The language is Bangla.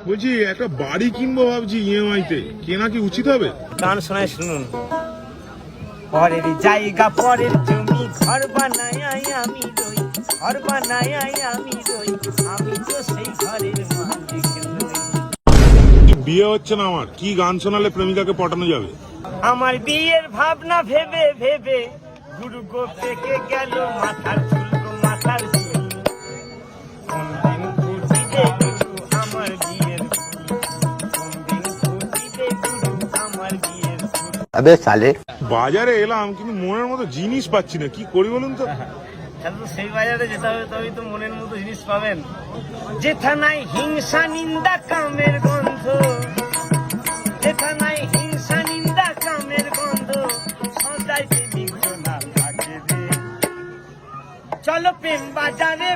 বলছি একটা বাড়ি কিনবো ভাবছি ইএমআই তে, কেনা কি উচিত হবে? গান শোনায় শুনুন। পরের জায়গা পরের জমি ঘর বানায় আমি রই, ঘর বানায় আমি রই, আমি তো সেই ঘরের মালিক নই। বিয়ে হচ্ছে না আমার, কি গান শোনালে প্রেমিকাকে পটানো যাবে? আমার বিয়ের ভাবনা ভেবে ভেবে গুরু গো পেকে গেল মাথার চুল গো মাথার চুল। কোনদিন ফুটিবে গুরু আমার বিয়ের ফুল, কোনদিন ফুটিবে গুরু আমার বিয়ের ফুল। अबे साले বাজারে এলাম কিন্তু মনের মতো জিনিস পাচ্ছি না, কি করি বলুন তো? তাহলে তো সেই বাজারে যেতে হবে, তবেই তো মনের মতো জিনিস পাবেন। যেথা নাই হিংসা নিন্দা কামের গন্ধ, যেথা নাই হিংসা নিন্দা কামের গন্ধ, সদাই বিঘ্ন না থাকে রে। চলো প্রেম বাজারে।